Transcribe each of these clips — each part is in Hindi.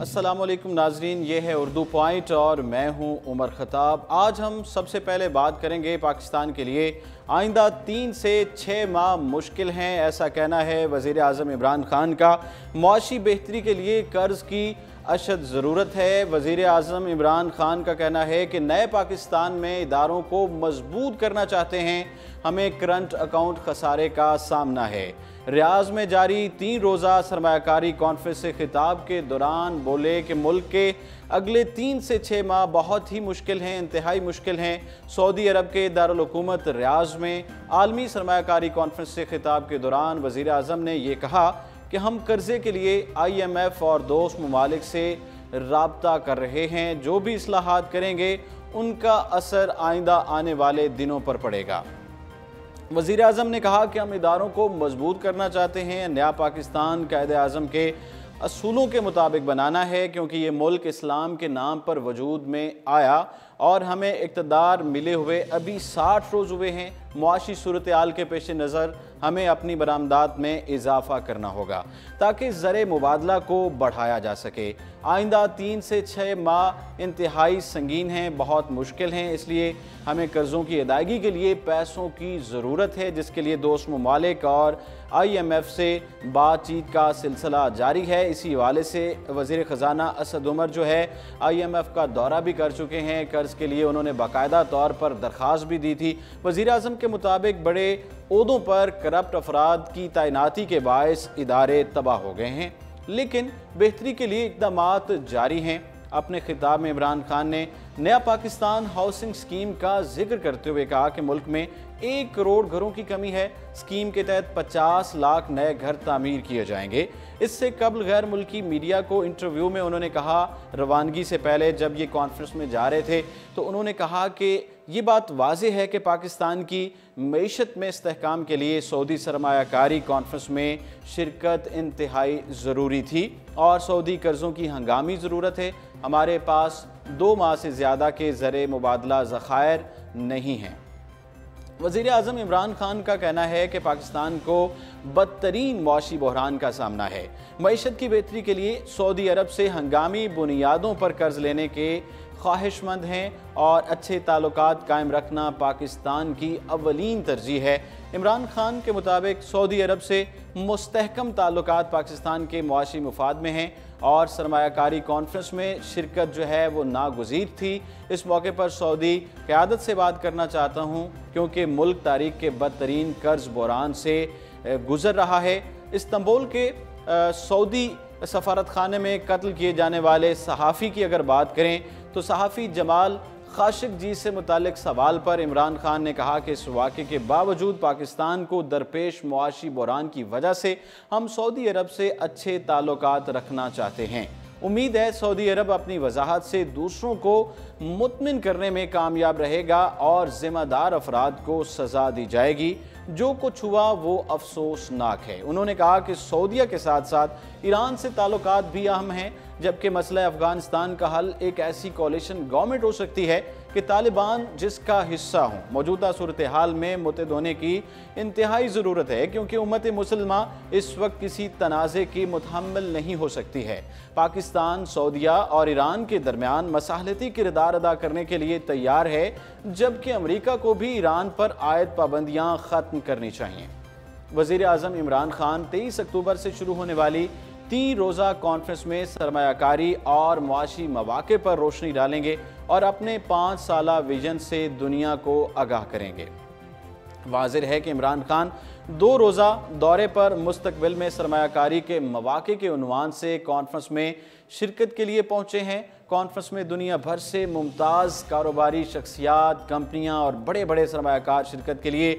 अस्सलामुअलैकुम नाजरीन, ये है उर्दू पॉइंट और मैं हूँ उमर खताब। आज हम सबसे पहले बात करेंगे पाकिस्तान के लिए आइंदा 3 से 6 माह मुश्किल हैं, ऐसा कहना है वज़ीर आज़म इमरान खान का। मुआशी बेहतरी के लिए कर्ज़ की अशद ज़रूरत है। वज़ीर आज़म इमरान खान का कहना है कि नए पाकिस्तान में इदारों को मजबूत करना चाहते हैं, हमें करंट अकाउंट खसारे का सामना है। रियाज में जारी 3 रोज़ा सरमायाकारी कॉन्फ्रेंस से खिताब के दौरान बोले कि मुल्क के अगले 3 से 6 माह बहुत ही मुश्किल हैं, इंतहाई मुश्किल हैं। सऊदी अरब के दारुल हुकूमत रियाज में आलमी सरमायाकारी कॉन्फ्रेंस से खिताब के दौरान वज़ीर आज़म ने यह कहा कि हम कर्ज़े के लिए IMF और दोस्त ममालिक से राब्ता कर रहे हैं। जो भी इस्लाहात करेंगे उनका असर आइंदा आने वाले दिनों पर पड़ेगा। वज़ीर आज़म ने कहा कि हम इदारों को मजबूत करना चाहते हैं, नया पाकिस्तान कायदे आज़म के असूलों के मुताबिक बनाना है, क्योंकि ये मुल्क इस्लाम के नाम पर वजूद में आया और हमें इक़्तिदार मिले हुए अभी 60 रोज़ हुए हैं। मुआशी सूरत हाल के पेश नज़र हमें अपनी बरामदात में इजाफ़ा करना होगा ताकि ज़र मुबादला को बढ़ाया जा सके। आइंदा 3 से 6 माह इंतहाई संगीन हैं, बहुत मुश्किल हैं, इसलिए हमें कर्ज़ों की अदायगी के लिए पैसों की ज़रूरत है, जिसके लिए दोस्त ममालिक और IMF से बातचीत का सिलसिला जारी है। इसी हवाले से वज़ीर ख़जाना असद उमर जो है IMF का दौरा भी कर चुके हैं। कर्ज़ के लिए उन्होंने बाकायदा तौर पर दरख्वास्त भी दी थी। वज़ीर आज़म के मुताबिक बड़े ओहदों पर करप्ट अफराद की तैनाती के बायस इदारे तबाह हो गए हैं, लेकिन बेहतरी के लिए इक़दामात जारी हैं। अपने खिताब में इमरान खान ने नया पाकिस्तान हाउसिंग स्कीम का जिक्र करते हुए कहा कि मुल्क में 1 करोड़ घरों की कमी है। स्कीम के तहत 50 लाख नए घर तामीर किए जाएंगे। इससे कबल गैर मुल्की मीडिया को इंटरव्यू में उन्होंने कहा, रवानगी से पहले जब ये कॉन्फ्रेंस में जा रहे थे तो उन्होंने कहा कि ये बात वाज़ेह है कि पाकिस्तान की मईशत में इस्तेहकाम के लिए सऊदी सरमायाकारी कॉन्फ्रेंस में शिरकत इंतहाई ज़रूरी थी और सऊदी कर्ज़ों की हंगामी ज़रूरत है। हमारे पास 2 माह से ज़्यादा के ज़र मुबादला ज़खायर नहीं हैं। वज़ीर आज़म इमरान खान का कहना है कि पाकिस्तान को बदतरीन मुआशी बहरान का सामना है। मईशत की बेहतरी के लिए सऊदी अरब से हंगामी बुनियादों पर कर्ज लेने के ख्वाहिशमंद हैं और अच्छे ताल्लुकात कायम रखना पाकिस्तान की अव्वलीन तरजीह है। इमरान खान के मुताबिक सऊदी अरब से मुस्तहकम ताल्लुकात पाकिस्तान के मुआशी मुफाद में हैं और सरमायाकारी कॉन्फ्रेंस में शिरकत जो है वो नागुज़ीर थी। इस मौके पर सऊदी क़यादत से बात करना चाहता हूँ, क्योंकि मुल्क तारीख के बदतरीन कर्ज बहरान से गुज़र रहा है। इस्तांबुल के सऊदी सफारत खाने में कत्ल किए जाने वाले सहाफ़ी की अगर बात करें तो सहाफ़ी जमाल खाशिकजी से मुतालिक सवाल पर इमरान खान ने कहा कि इस वाक़े के बावजूद पाकिस्तान को दरपेश मुआशी बहरान की वजह से हम सऊदी अरब से अच्छे ताल्लुकात रखना चाहते हैं। उम्मीद है सऊदी अरब अपनी वजाहत से दूसरों को मुतमिन करने में कामयाब रहेगा और ज़िम्मेदार अफराद को सज़ा दी जाएगी। जो कुछ हुआ वो अफसोसनाक है। उन्होंने कहा कि सऊदीया के साथ साथ ईरान से ताल्लुकात भी अहम हैं, जबकि मसला अफ़गानिस्तान का हल एक ऐसी कोalition गवर्नमेंट हो सकती है कि तालिबान जिसका हिस्सा हों। मौजूदा सूरत हाल में मुत्तहिद होने की इंतहाई ज़रूरत है, क्योंकि उम्मत मुसलमा इस वक्त किसी तनाज़े की मुतहम्मिल नहीं हो सकती है। पाकिस्तान सऊदीया और ईरान के दरमियान मसाहलती किरदार अदा करने के लिए तैयार है, जबकि अमरीका को भी ईरान पर आयद पाबंदियाँ ख़त्म करनी चाहिए। वज़ीर आज़म इमरान खान 23 अक्टूबर से शुरू होने वाली 3 रोज़ा कॉन्फ्रेंस में सरमायाकारी और मुआशी मौक़े पर रोशनी डालेंगे और अपने 5 साला विजन से दुनिया को आगाह करेंगे। वाज़ेह है कि इमरान खान 2 रोज़ा दौरे पर मुस्तकबिल में सरमायाकारी के मौक़े के उन्वान से कॉन्फ्रेंस में शिरकत के लिए पहुँचे हैं। कॉन्फ्रेंस में दुनिया भर से मुमताज़ कारोबारी शख्सियात, कंपनियां और बड़े बड़े सरमायाकार शिरकत के लिए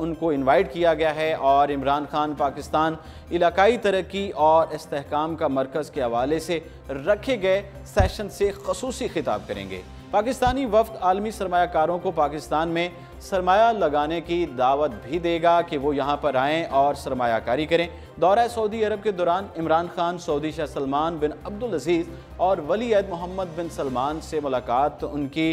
उनको इनवाइट किया गया है और इमरान खान पाकिस्तान इलाकाई तरक्की और इस्तेहकाम का मरकज़ के हवाले से रखे गए सेशन से ख़ुसूसी खिताब करेंगे। पाकिस्तानी वफ्द आलमी सरमायाकारों को पाकिस्तान में सरमाया लगाने की दावत भी देगा कि वो यहाँ पर आएँ और सरमायाकारी करें। दौरा सऊदी अरब के दौरान इमरान खान सऊदी शाह सलमान बिन अब्दुल अजीज़ और वली अहद मोहम्मद बिन सलमान से मुलाकात उनकी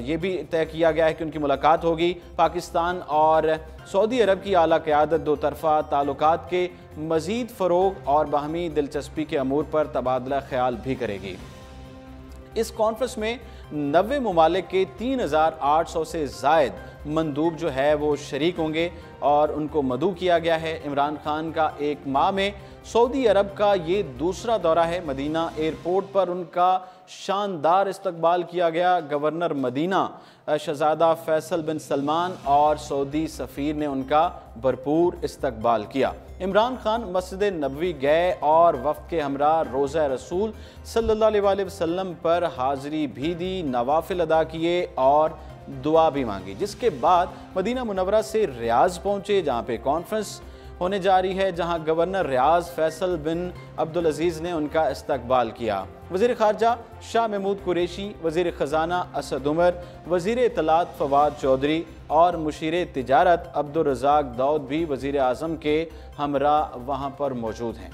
ये भी तय किया गया है कि उनकी मुलाकात होगी। पाकिस्तान और सऊदी अरब की आला क़यादत दो तरफ़ा ताल्लुकात के मज़ीद फ़रोग़ और बाहमी दिलचस्पी के अमूर पर तबादला ख्याल भी करेगी। इस कॉन्फ्रेंस में 90 ममालिक के 3800 से ज़ायद मंदूब जो है वो शरीक होंगे और उनको मदऊ किया गया है। इमरान खान का एक माह में सऊदी अरब का ये दूसरा दौरा है। मदीना एयरपोर्ट पर उनका शानदार इस्तकबाल किया गया। गवर्नर मदीना शहजादा फैसल बिन सलमान और सऊदी सफ़ीर ने उनका भरपूर इस्तकबाल किया। इमरान खान मस्जिद नबवी गए और वफ़द के हमरा रोज़ा रसूल सल्लल्लाहु अलैहि वसल्लम पर हाज़िरी भी दी, नवाफिल अदा किए और दुआ भी मांगी, जिसके बाद मदीना मुनव्वरा से रियाज पहुँचे जहाँ पे कॉन्फ्रेंस होने जा रही है, जहाँ गवर्नर रियाज फैसल बिन अब्दुल अजीज़ ने उनका इस्तकबाल किया। वज़ीर ख़ारजा शाह महमूद कुरैशी, वज़ीर ख़जाना असद उमर, वज़ीर इत्तलात फवाद चौधरी और मुशीर तिजारत अब्दुल रज़ाक दाऊद भी वज़ीर आज़म के हमरा वहाँ पर मौजूद हैं।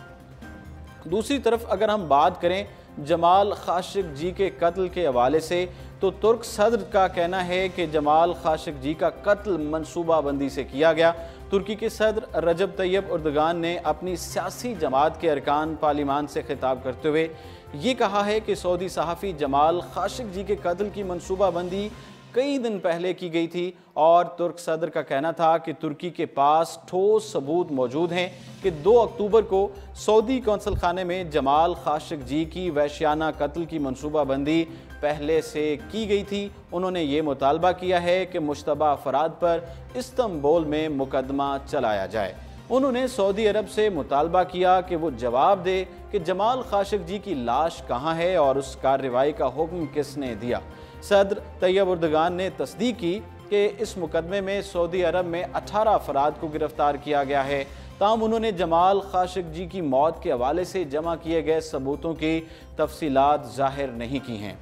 दूसरी तरफ अगर हम बात करें जमाल खाशिक जी के कत्ल के हवाले से, तो तुर्क सदर का कहना है कि जमाल खाशिक जी का कत्ल मनसूबाबंदी से किया गया। तुर्की के सदर रजब तैयब उर्दगान ने अपनी सियासी जमात के अरकान पार्लिमान से खिताब करते हुए ये कहा है कि सऊदी सहाफ़ी जमाल खाशिक जी के कत्ल की मनसूबाबंदी कई दिन पहले की गई थी और तुर्क सदर का कहना था कि तुर्की के पास ठोस सबूत मौजूद हैं कि 2 अक्टूबर को सऊदी कौंसल खाने में जमाल खाशिक जी की वहशियाना कत्ल की मनसूबाबंदी पहले से की गई थी। उन्होंने ये मुतालबा किया है कि मुश्तबा अफराद पर इस्तांबुल में मुकदमा चलाया जाए। उन्होंने सऊदी अरब से मुतालबा किया कि वो जवाब दे कि जमाल खाशिक जी की लाश कहाँ है और उस कार्रवाई का हुक्म किसने दिया। सदर तैयब उर्दगान ने तस्दीक की कि इस मुकदमे में सऊदी अरब में 18 अफराद को गिरफ्तार किया गया है। ताहम उन्होंने जमाल खाशिक जी की मौत के हवाले से जमा किए गए सबूतों की तफसीलात जाहिर नहीं की हैं।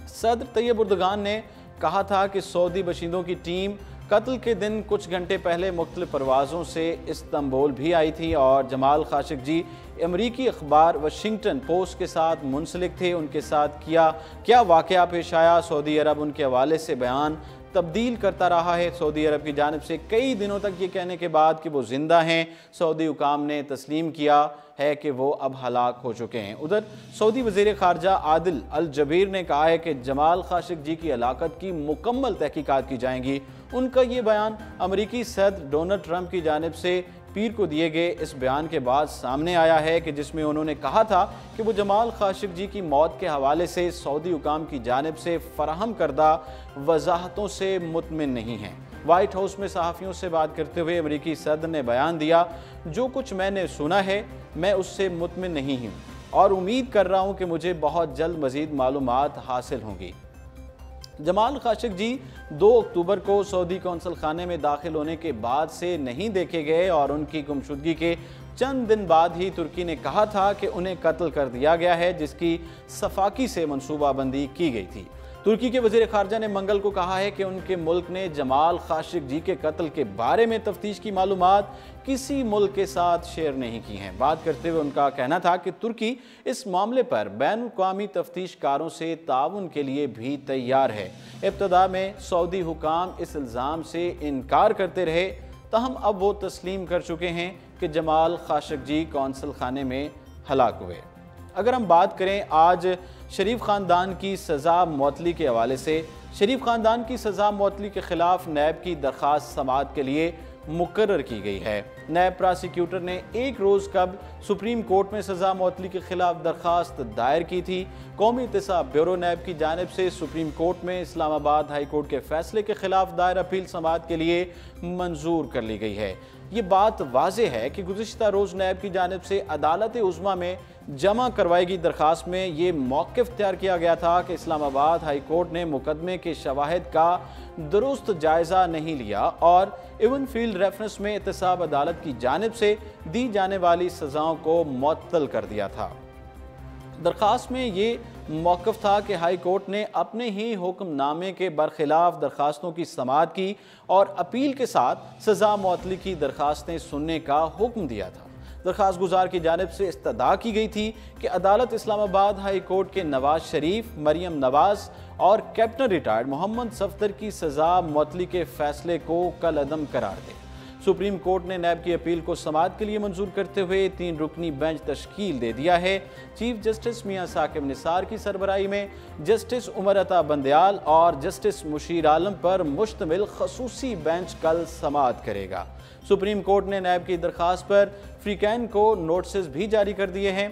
सदर तैयब उर्दगान ने कहा था कि सऊदी बशिंदों की टीम कत्ल के दिन कुछ घंटे पहले मुख्तलिफ परवाज़ों से इस्तांबुल भी आई थी और जमाल खाशिक जी अमरीकी अखबार वाशिंगटन पोस्ट के साथ मुंसलिक थे। उनके साथ क्या वाक़या पेश आया, सऊदी अरब उनके हवाले से बयान तब्दील करता रहा है। सऊदी अरब की जानिब से कई दिनों तक ये कहने के बाद कि वो ज़िंदा हैं, सऊदी हुकाम ने तस्लीम किया है कि वो अब हलाक हो चुके हैं। उधर सऊदी वज़ीर ख़ारजा आदिल अल जबीर ने कहा है कि जमाल खाशिक जी की हलाकत की मुकम्मल तहकीकात की जाएंगी। उनका ये बयान अमरीकी सदर डोनाल्ड ट्रंप की जानिब से पीर को दिए गए इस बयान के बाद सामने आया है कि जिसमें उन्होंने कहा था कि वो जमाल खाशिक जी की मौत के हवाले से सऊदी हुकाम की जानिब से फराहम करदा वजाहतों से मुतमिन नहीं हैं। वाइट हाउस में सहाफ़ियों से बात करते हुए अमरीकी सदर ने बयान दिया, जो कुछ मैंने सुना है मैं उससे मुतमिन नहीं हूँ और उम्मीद कर रहा हूँ कि मुझे बहुत जल्द मज़ीद मालूमात हासिल होंगी। जमाल खाशिक जी 2 अक्टूबर को सऊदी कौंसल खाने में दाखिल होने के बाद से नहीं देखे गए और उनकी गुमशुदगी के चंद दिन बाद ही तुर्की ने कहा था कि उन्हें कत्ल कर दिया गया है, जिसकी सफाकी से मनसूबाबंदी की गई थी। तुर्की के वज़ीर ख़ारजा ने मंगल को कहा है कि उनके मुल्क ने जमाल खाशिक जी के कत्ल के बारे में तफ्तीश की मालूमात किसी मुल्क के साथ शेयर नहीं की हैं। बात करते हुए उनका कहना था कि तुर्की इस मामले पर बैनुल-अक़वामी तफ्तीशकारों से ताउन के लिए भी तैयार है। इब्तदा में सऊदी हुकाम इस इल्ज़ाम से इनकार करते रहे, तहम अब वो तस्लीम कर चुके हैं कि जमाल खाशिक जी कौंसल खाने में हलाक हुए। अगर हम बात करें आज शरीफ ख़ानदान की सज़ा मुअत्तली के हवाले से, शरीफ ख़ानदान की सज़ा मुअत्तली के ख़िलाफ़ नैब की दरख्वास्त समाअत के लिए मुकर्रर की गई है। नैब प्रोसिक्यूटर ने 1 रोज़ कबल सुप्रीम कोर्ट में सज़ा मुअत्तली के ख़िलाफ़ दरख्वास्त दायर की थी। कौमी एहतसाब ब्यूरो नैब की जानिब से सुप्रीम कोर्ट में इस्लामाबाद हाई कोर्ट के फ़ैसले के ख़िलाफ़ दायर अपील समाअत के लिए मंजूर कर ली गई है। ये बात वाज़ेह है कि गुज़िश्ता रोज़ नैब की जानिब से अदालत उज़्मा में जमा करवाई गई दरख्वास्त में ये मौक़िफ़ इख्तियार किया गया था कि इस्लामाबाद हाई कोर्ट ने मुकदमे के शवाहिद का दुरुस्त जायज़ा नहीं लिया और इवन फील्ड रेफरेंस में एहतसाब अदालत की जानिब से दी जाने वाली सज़ाओं को मुअत्तल कर दिया था। दरख्वास्त में ये मौक़िफ़ था कि हाई कोर्ट ने अपने ही हुक्मनामे के बरखिलाफ दरख्वास्तों की समाअत की और अपील के साथ सज़ा मुअत्तली की दरख्वास्तें सुनने का हुक्म दिया था। दरख्वास्त गुजार की जानिब से इस्तदा की गई थी कि अदालत इस्लामाबाद हाई कोर्ट के नवाज शरीफ, मरियम नवाज और कैप्टन रिटायर्ड मोहम्मद सफदर की सज़ा मुअत्तली के फैसले को कल अदम करार दे। सुप्रीम कोर्ट ने नैब की अपील को समाअत के लिए मंजूर करते हुए 3 रुकनी बेंच तश्कील दे दिया है। चीफ जस्टिस मियां साकिब निसार की सरबराही में जस्टिस उमर अता बंदयाल और जस्टिस मुशीर आलम पर मुश्तमिल खसूसी बेंच कल समाअत करेगा। सुप्रीम कोर्ट ने नैब की दरख्वास्त पर फ्रीकैन को नोटिस भी जारी कर दिए हैं।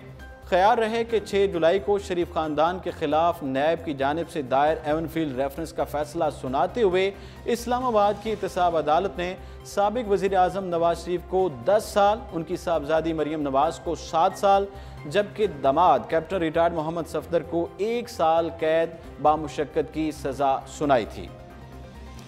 ख्याल रहे कि 6 जुलाई को शरीफ खानदान के खिलाफ नैब की जानिब से दायर एवनफील्ड रेफरेंस का फैसला सुनाते हुए इस्लामाबाद की एहतसाब अदालत ने साबिक वज़ीर आज़म नवाज शरीफ को 10 साल, उनकी साहबजादी मरियम नवाज को 7 साल, जबकि दमाद कैप्टन रिटायर्ड मोहम्मद सफदर को 1 साल कैद बामुशक्कत की सज़ा सुनाई थी।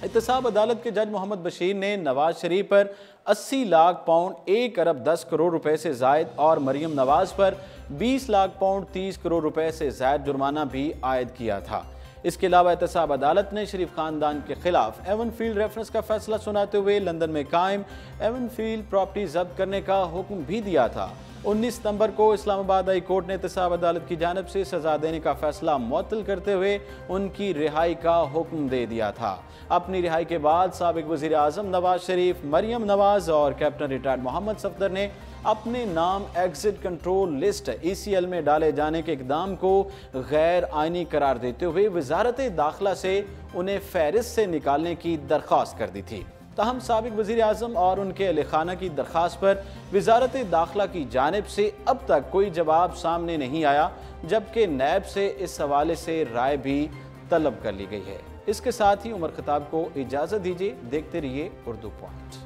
एहतसाब अदालत के जज मोहम्मद बशीर ने नवाज शरीफ पर 80 लाख पाउंड 1 अरब 10 करोड़ रुपए से जायद और मरियम नवाज पर 20 लाख पाउंड 30 करोड़ रुपए से जायद जुर्माना भी आयद किया था। इसके अलावा एहतसाब अदालत ने शरीफ खानदान के खिलाफ एवनफील्ड रेफरेंस का फैसला सुनाते हुए लंदन में कायम एवनफील्ड प्रॉपर्टी जब्त करने का हुक्म भी दिया था। 19 सितंबर को इस्लामाबाद हाई कोर्ट ने एहतसाब अदालत की जानिब से सजा देने का फैसला मुअत्तल करते हुए उनकी रिहाई का हुक्म दे दिया था। अपनी रिहाई के बाद साबिक वज़ीर आज़म नवाज शरीफ, मरियम नवाज और कैप्टन रिटायर्ड मोहम्मद सफदर ने अपने नाम एग्जिट कंट्रोल लिस्ट ECL में डाले जाने के इकदाम को गैर आइनी करार देते हुए वजारत दाखिला से उन्हें फहरिस्त से निकालने की दरख्वास्त कर दी थी। ताहम साबिक वज़ीर आज़म और उनके अहल खाना की दरख्वास्त पर वजारत दाखिला की जानिब से अब तक कोई जवाब सामने नहीं आया, जबकि नैब से इस हवाले से राय भी तलब कर ली गई है। इसके साथ ही उमर खताब को इजाज़त दीजिए। देखते रहिए उर्दू पॉइंट।